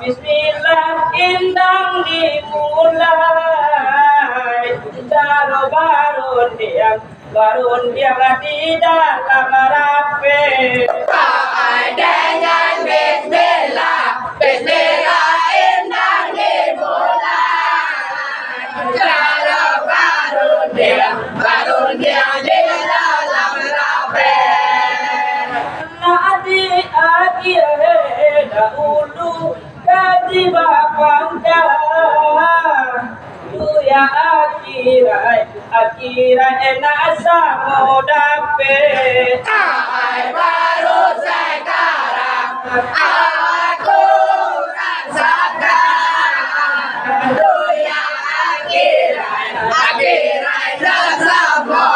Bismillah indang dimulai Jaro barun dia di dalam rapi dengan bismillah bismillah indang dimulai Jaro barun dia di dalam rapi Nadi jiwa bangga ya akhirat enak samodape baru sekarang aku rasakan dunia akhirat semua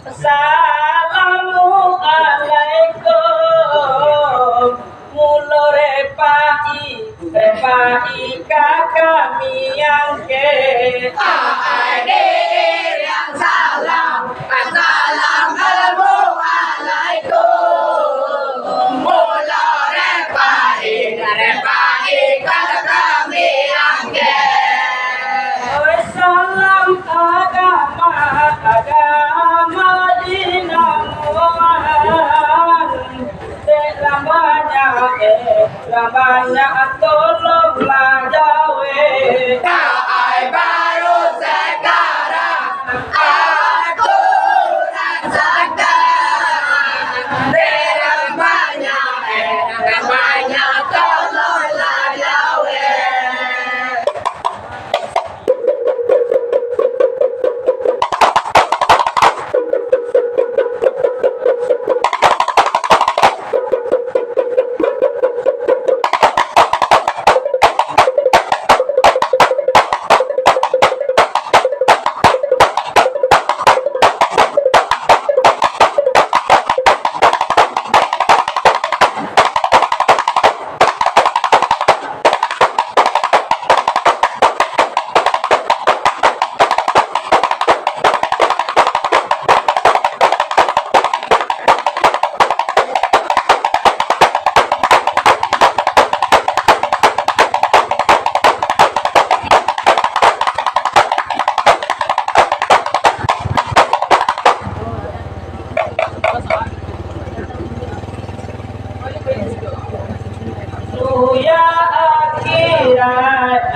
Assalamualaikum mulo repai kami yang ke yang salam assalamualaikum mula repai kata kami yang ke salam agama dinamuan lamanya tolonglah jawe baru sekarang aku rasakan namanya tolonglah jawe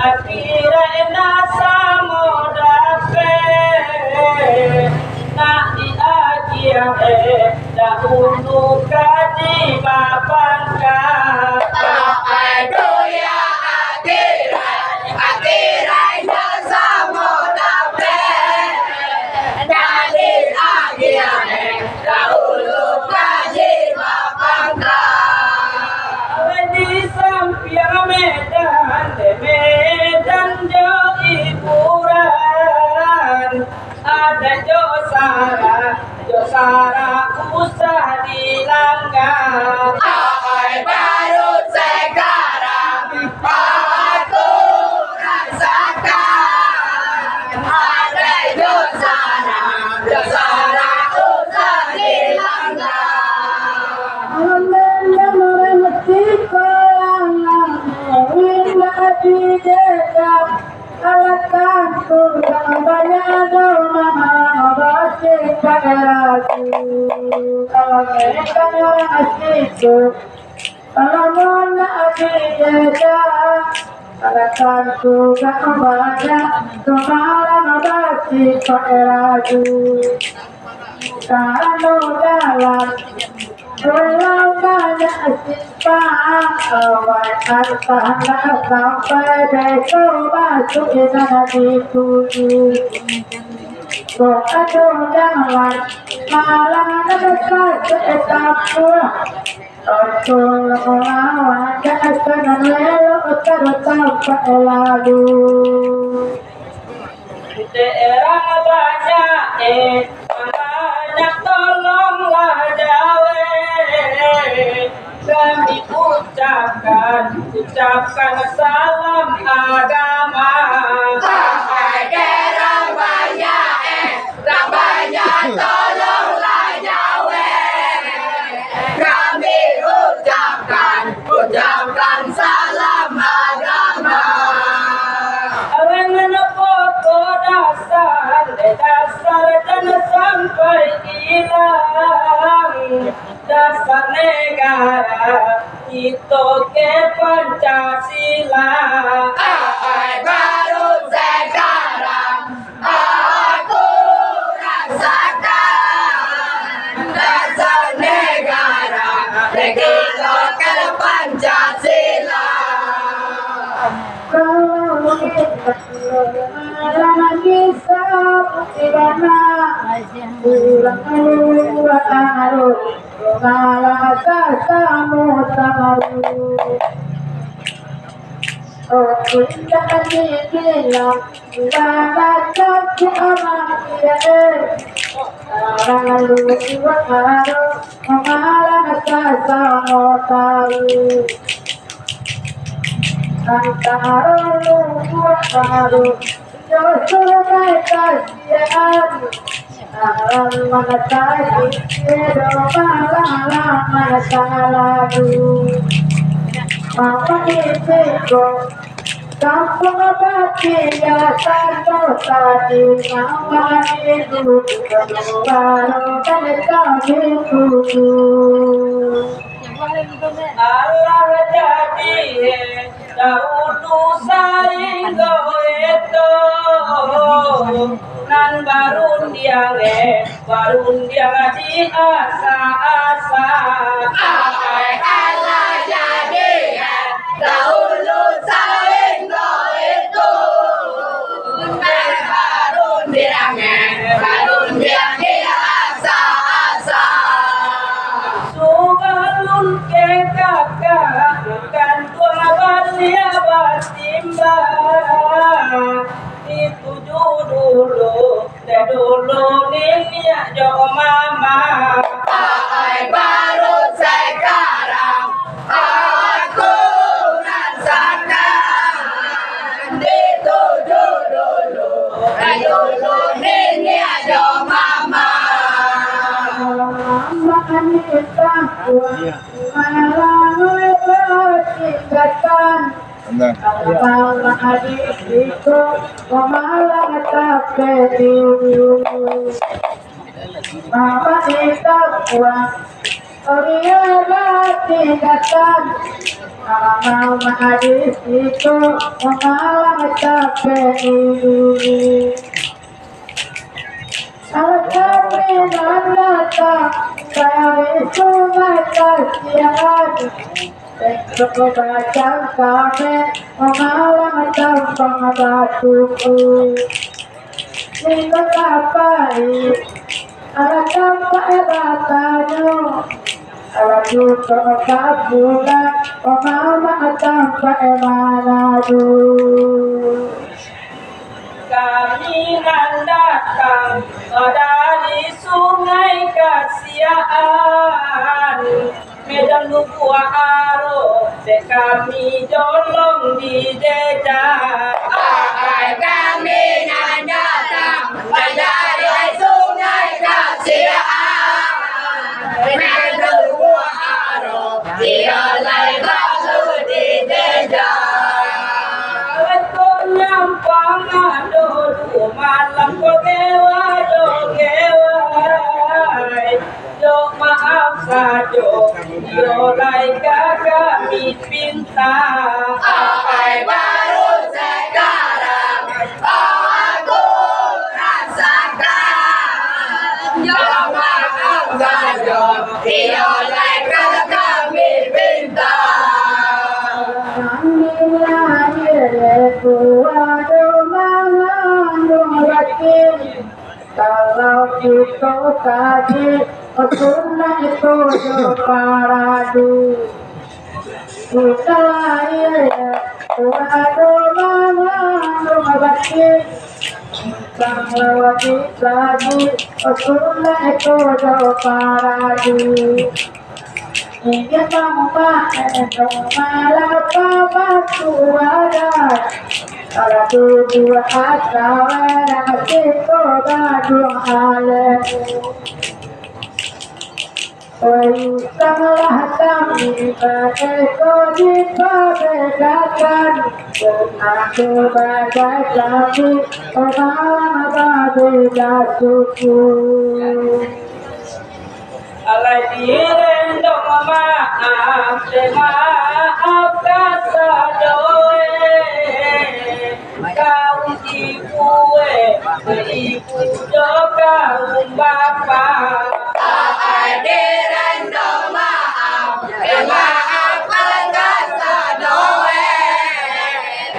akhirat nasa modape nak di akhirat dahulu kaji babangka dunia akhirat nasa modape nak di akhirat dahulu kaji babangka Medan jo hiburan ada Josara usah dilanggar baru sekarang aku rasakan ada Josara usah dilanggar Aku lawan jangan lelo tertampak lalu. Di daerah banyak tolonglah Jawa. Kami ucapkan salam agama. Tolonglah Jawa. Kami ucapkan salam agama. Arangan pokok dasar dan sampai hilang dasar negara itu ke Pancasila. Baru sekarang aku rasakan dasar negara kita ke Pancasila. Kalau kita lagi sabana, ulang harus malah kamu tahu. Oh, kita bilang bakat sama dia. Lalu harus malah kamu tahu. Antara baru justru mereka siap alam mengatasi malah masa lalu mama itu kampung abadi ya satu tadi mama itu baru kami tuju. Allah jadi dahulu sainggo itu nan barun dia di asa-asa. Allah jadi dahulu saling itu baru dia asa-asa. Subalun ke kakak kan balia batimba dituju dulu ninya jo mama. Baru sekarang aku rasakan dituju dulu ini aja mama. Kalau adik itu malah capek mama kita buang tingkatan kalau adik itu malah capek kalau kami datang saya sungai kasihan. Cukup baca kami mengalang tampang batuku. Ini kapai, ada kapai batanya. Ada juga kabulan, mengalang tampang manadu. Kami datang dari sungai Kasiaan, Medan Lubu Aro, kami jolong di jejak. Kami datang dari sungai Kasiaan, Medan Lubu Aro, dia lagi lalu di jejak. Malam ko gewa jo maaf sajo yo lai kami pinta. Baru sekarang aku rasakan yo maaf sajo yo lai kami pinta. Kalau itu tadi sunnah itu paradu Usaya Wado mama bakti Sanglawati tadi sunnah itu paradu Ingin mengubah malah batu ada Kalau dua asawa masih badung alemu Usanglah kami bagai kodi bagaikan Aku bagai kami Orang bagai suku Alai direndong maaf maaf kata doe kau ibu ibu do kau bapa Adiran do maaf maafkan kata doe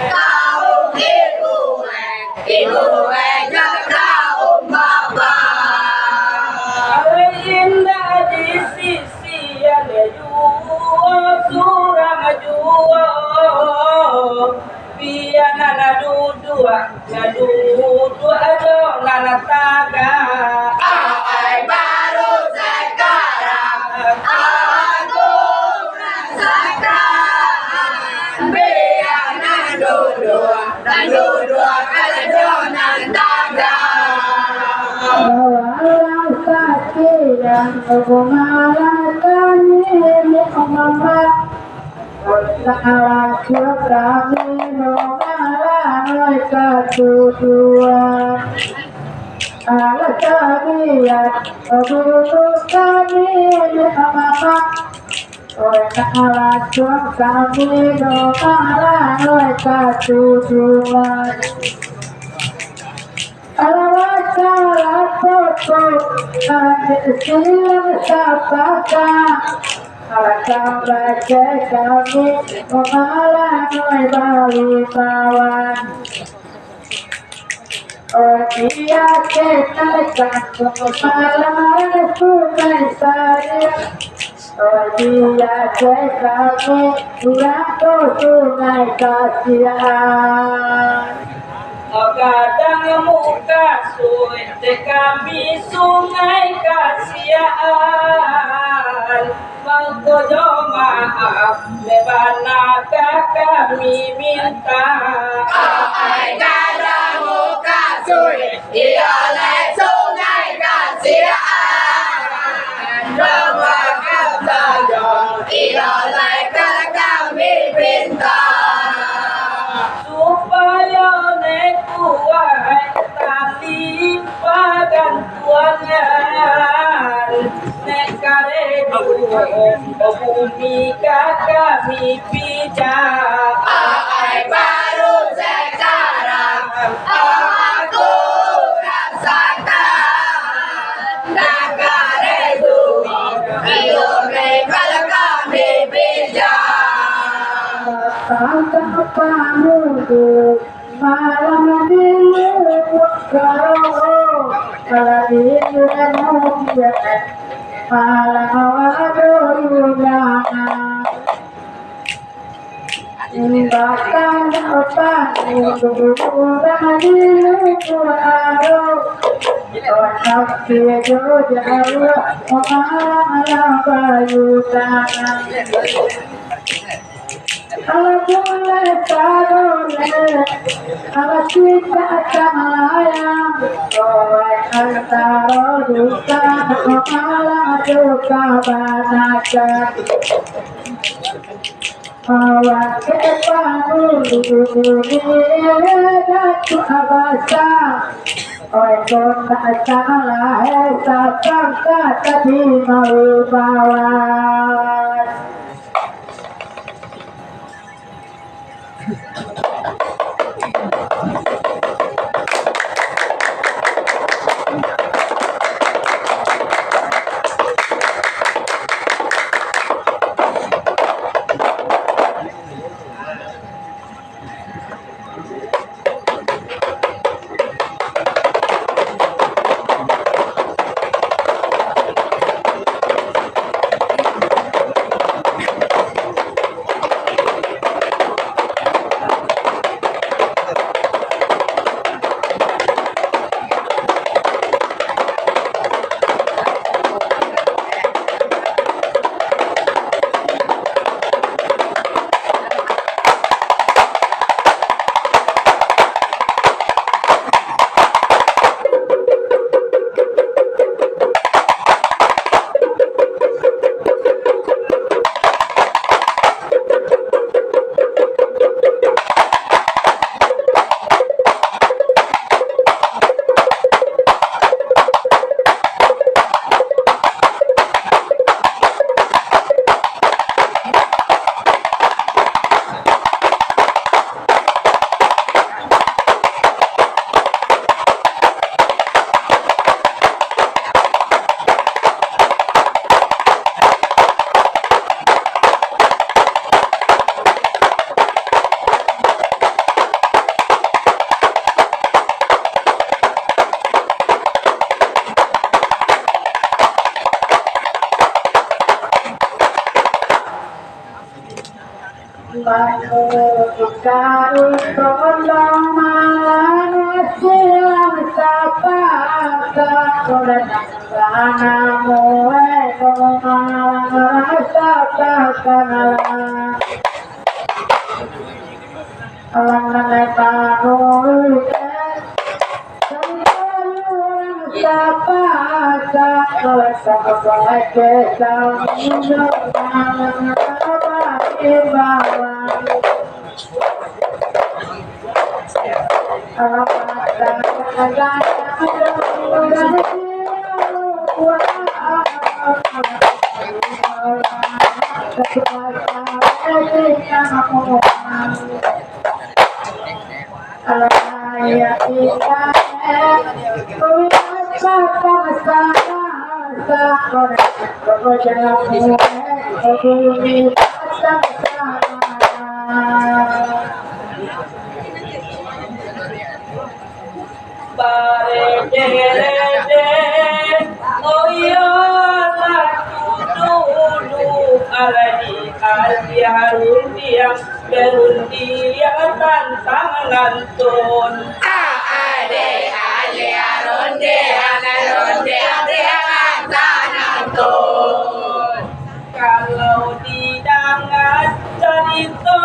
kau ibu jaga bapa Alai indah di sisi ada jua surang jua biar nana dudua dong nana taga Ai baru sekarang aku rasakan biar dan dua kali donan tangga Awalang sakit yang mengalahkan ini mama Salah kami mengalah ketujuan Alah kalian Aduh kami mama Salah kami mengalah ketujuan Salah pokok silang sapaka Akan baca kami mengalah bali bawan Dia katakan mengalah sungai saya Dia kami pulang sungai kasihan kadang muka suit kami sungai kasihan mengkodo maaf lebana kami minta Ai kada muka suri ialah sungai kasihan Dua kata dong ialah kada kami minta supaya nekuai tali pagantuannya nekare bumi kami pijak Ai baru sekarang aku rasakan negara itu hidup kalau kami bijak Tangkap pamudu malam dulu kau kalau itu mulia malam waduh jangan Bahkan apa untuk kurang dulu kau Orang tidur jauh mengalah bayu tangan Kalau boleh taruhnya, kalau kita akan layang, antara duka, malah duka banakan. Awak kepamu dunia datu abasa, kau tak salah, sapang kata di mau bawa. Manu ikaru tolong malam siang sapa kakoran lanamu malam sapa kakoran alang panu sapa kakoran sapa kakoran Bare dere oyo laku dulu alani aliarun diam berundi yang tantang lantun ade ale aronde anaronde ade antananton kalau didangan cerita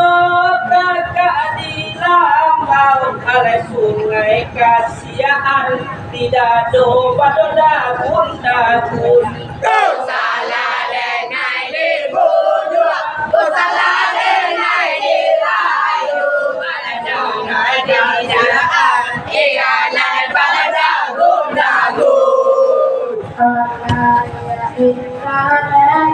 kakak di lambau oleh sungai kasihan tidak do pada daun daun salah denai di bujua salah denai di rayu ala jangan di jalan iya lai pada daun kalau didangan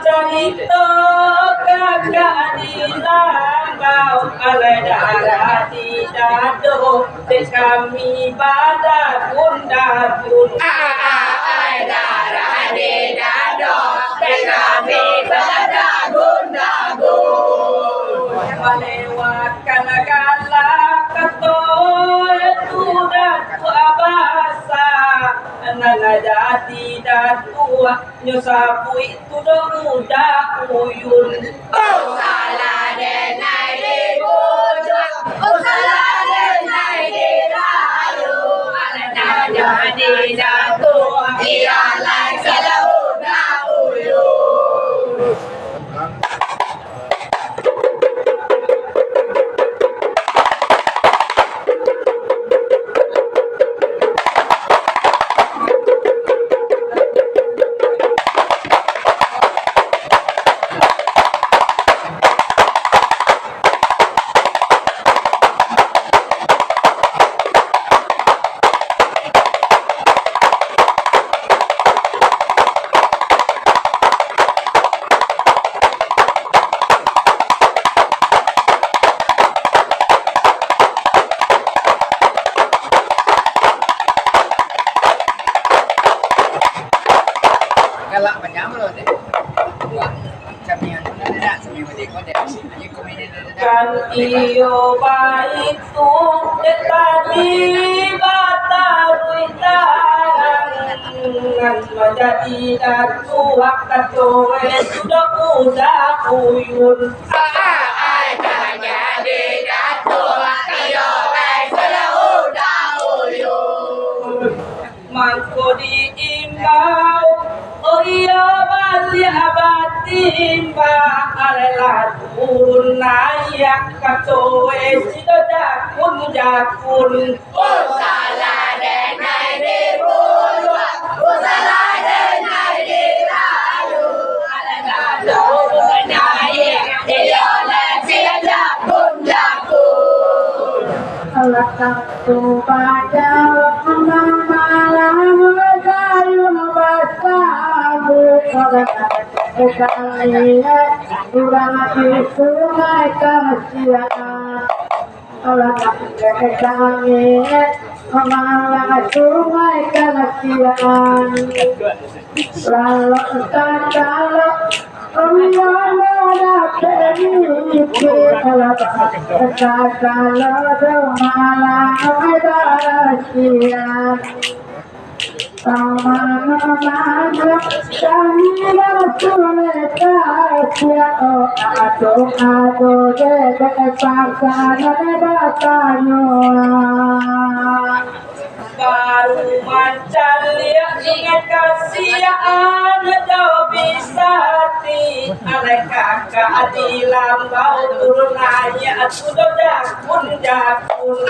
cerita kakak di lambau oleh darah tidak do kami pada daun ai darah di dado kami pada daun melewatkan kala katoy tudah tua basa nana jadi dan tua nyosapu itu dah muda uyun salah denai di bujua salah denai di rayu ala jangan di jatuh iya lai salah udah uyun galak banyak loh deh. Camian ada semi mediko deh. Ini komedi ada. kan iyo baik tu tadi batarui tarangan menjadi datu katoy sudah muda uyun ai jadi jatuh iyo lai salah udah uyun mangko diimbau oh iya bali abatimba alela turun nayak katoy sido jakun salah denai di bujua Usaladena dirayu alagado bunaya diyola siya pun jakun. Alakatu baca malam kayu basamu kalian kurang di sungai kasihan. Alakatu kalian malam sungai kasihan. Lalu kalau baru mancan lihat ingat kasihan jauh bisa ti ada kakak di lambau turun nanya sudah jakun jakun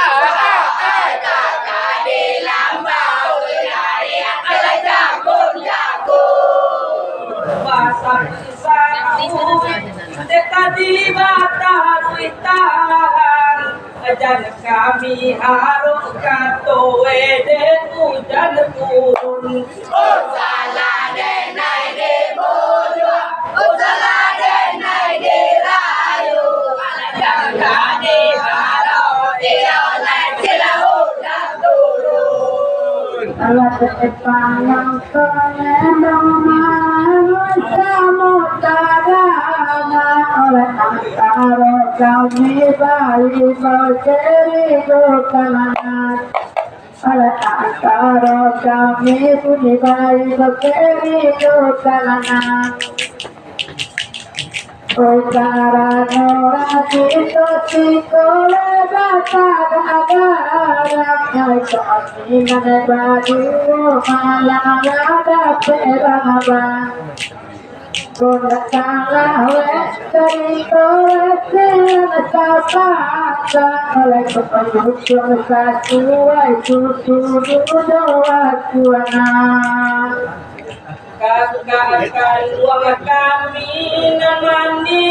Kakak di lambau naya ala jakun jakun. bahasa kisahku dekat di Bataruitan ajan kami harus katoe den hujan turun. Usaladena dibujuk, usaladena dirayu alagado dibaro diyola siya udah turun. alat depan yang kamu tarana oleh antara kami bayi berdiri kalangan oleh antara kami punya bayi berdiri kalangan. Utara nora kita tikole batara agarang kami menebadu malam ada perabang. Kona kalawe dari korek sapasa oleh kepengurusan sesuai tutur doa kuana. Kakak luang kami namani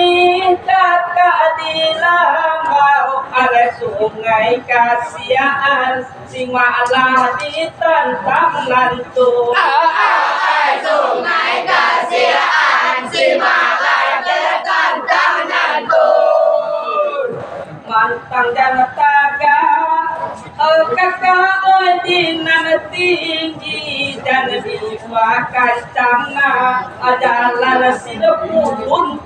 kakak di lambau ada sungai kasihan si malah ditantang nantu. Sungai kasihan si malah ditantang nantu. Mantang dan taga kakak odinan tinggi dan biwa kacangna adalah sido kulun.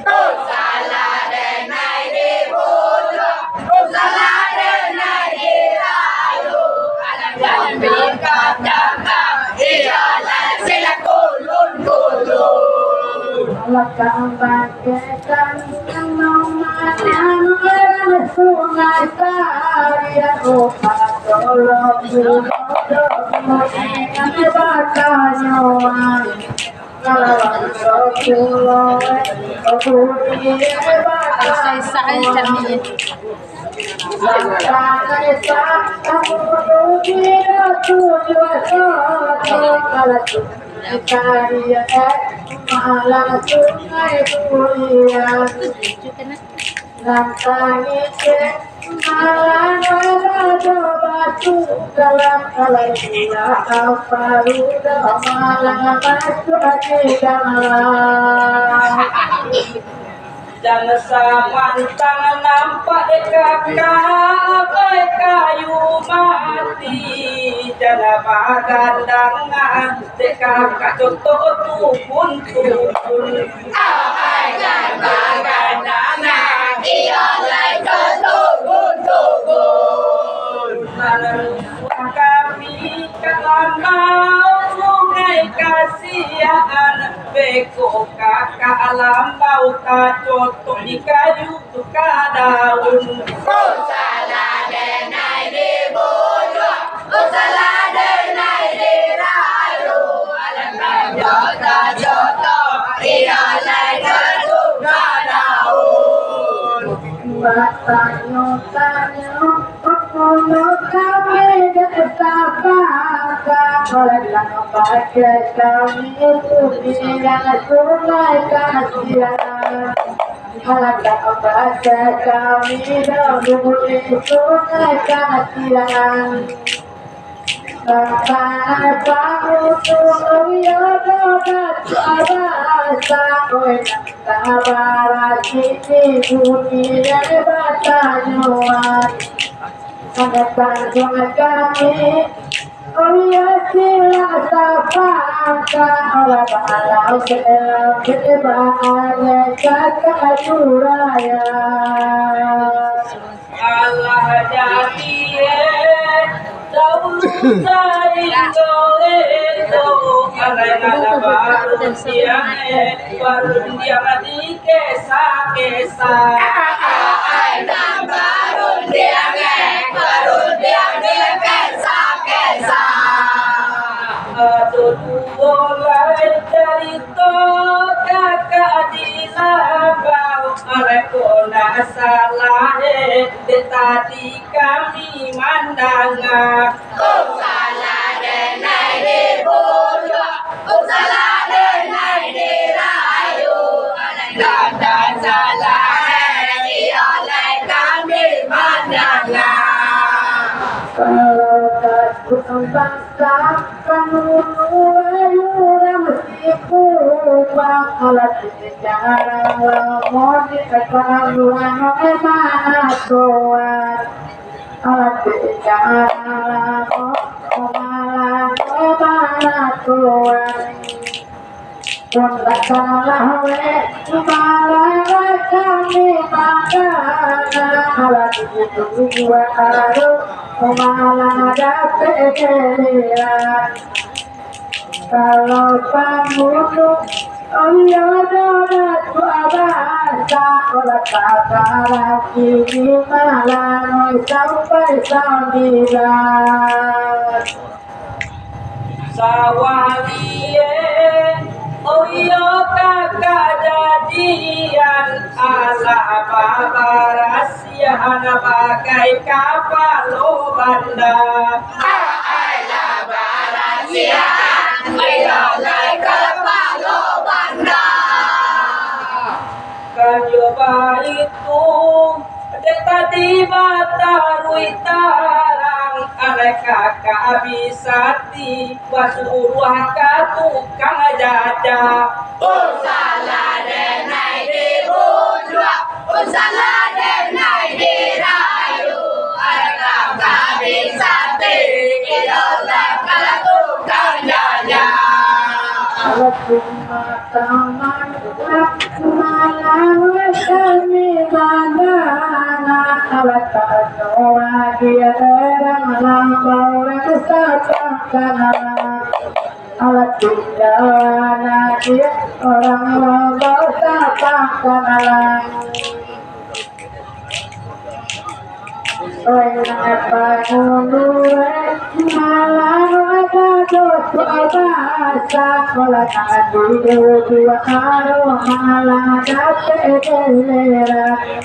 Usaladena dibujuk, usaladena dirayu alagado kacangna diyola siya kulun. Alakang bagaikan nomanan sungai karya tolong malah sungai kuliah nantangi ke malah ada batu dalam kalainya apa udah malah masuk di dalam. Jangan samantang nampak kakak kayu mati jangan bagandangan kakak contoh tuhun. Jangan bagandangan diyola tuhun. Kami kalambau sungai kasihan beko kakak lambau kacotok di kayu tuka daun. Usaladena dibujuk, usaladena dirayu alagado kacotok diyola tuka daun. Tanyo, kami betapa oleh pakai kami punya sungai kasihan. Alangkah baca kami dahulu di sungai kasihan. Sampai bangun surya dapat abasa oi sabar kini dunia batanyuan. Sangatkan kami oh ya sila sapaka olah balau kebahagiaan kakak suraya. Allah jadi dahulu dari Toledo karena baru dia di kesa-kesa. Mulai dari kakak di lambau rekona salah tadi kami mandangan kalau takut bangsa penurun mestiku bakalan jarang mau diketahuan mana tuan alat jarang mau mana tuan pun tak salah malah kami alat itu dua harus malah dapat keliran. Kalau pembunuh oh ya dapat bahasa olah kata kini malah sampai sambilan sawalie oh yo kakak jadian ala babarasian pakai kapal banda Kanyoba itu tadi batarui tarang ale kakak abisati wasuruah ka tukang jajah kalau cuma taman malam kami bandana kalau tak doa dia orang lambau kesatakan alat tinggalan dia orang lambau kesatakan oi apa mundur malam ada dosa bahasa kalau tak dua arwah malah dapat keliran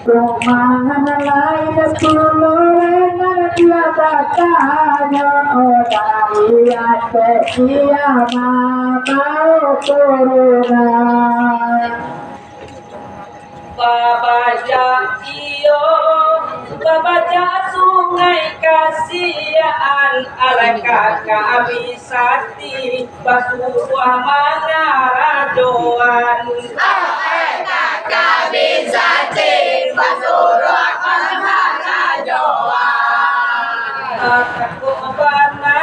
rumah lain puluhan dia katanya oh dari asia mau turunan babaja iyo babaja sungai kasihan ala kakak abisati basuruah mana rajoan aku bana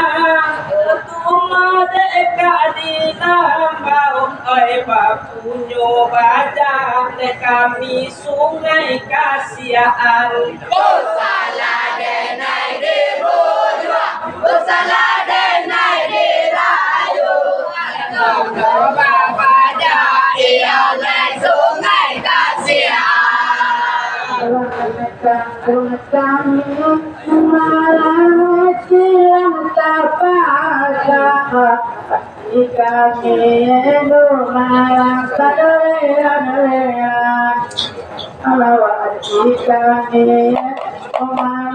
tuma deka di lambau oi bapunyo baja kami sungai kasihan kami malam siang terpaksa kami malam kadang-kadang kalau kami malam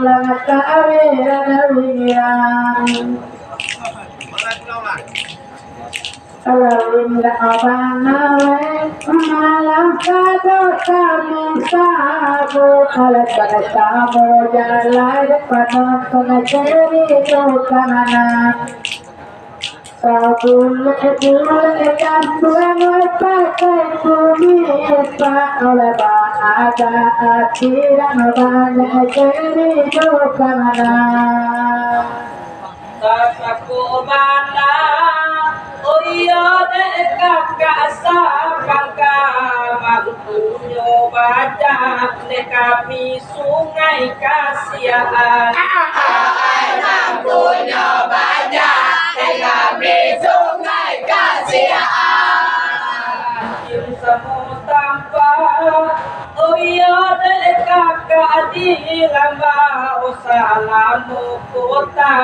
Kalau indah abanawe malam kado kami sabu kalau pada kamu jalan penonton ceri tukana sabun bule kantuan pakai kumis pak oleh ada akhiran banyak ceri tukana Aku mana Oyo dekat kasa bangka Mampunyo baca Dekami sungai kasihan Mampunya baca kami sungai kasihan. Kim semu tanpa Oyo dekat di lamba Usalamu kota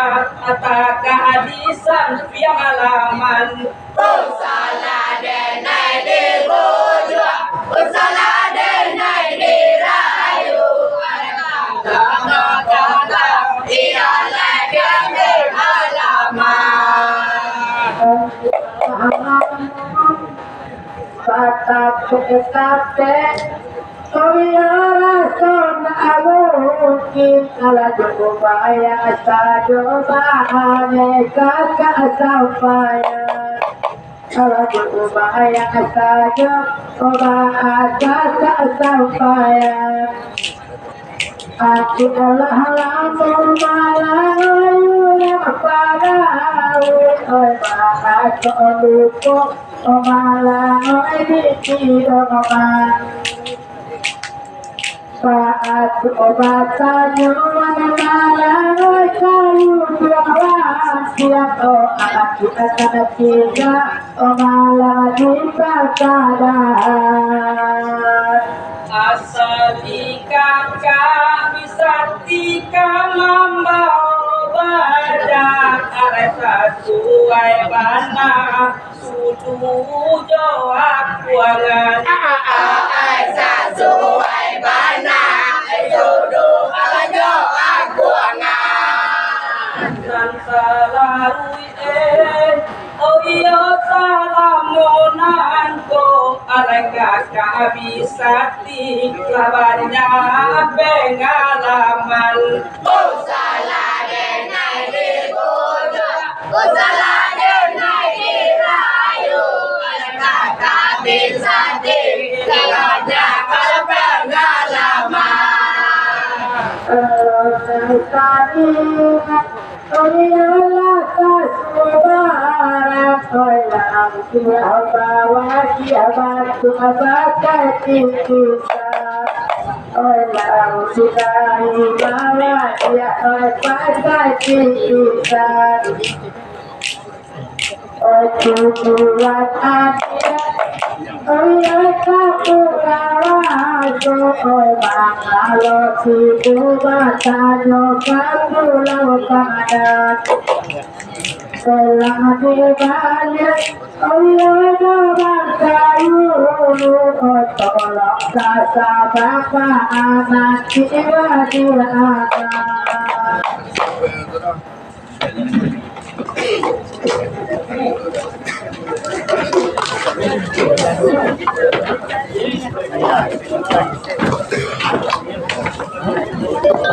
Ataka hadisan via halaman Usalah denai di bujua, usalah denai di rayu. Kata-kata ialah kami halaman. Kata-kata Soyara son alukin ala jubaya sajo bahane kakak sampaya ala jubaya sajo obah kakak sampaya Aku Allah lamun malayu para oi bahasa luko malayu di doman Saat obatannya mana kayu jualan siap aku akan tidak malah kita sadar Asali kakak bisa tika membawa badan Aresa suai bana sudu joak kuangan Sesuai bana jodoh ajo aku angan. Dan salarui oh iya salamonanko Arek kakak bisa lawannya pengalaman Usalah denai di bujua, usalah denai di rayu. Kakak bisa lawannya pengalaman. Selamat dibalik, tolong kasa bapak anak jiwa diraka.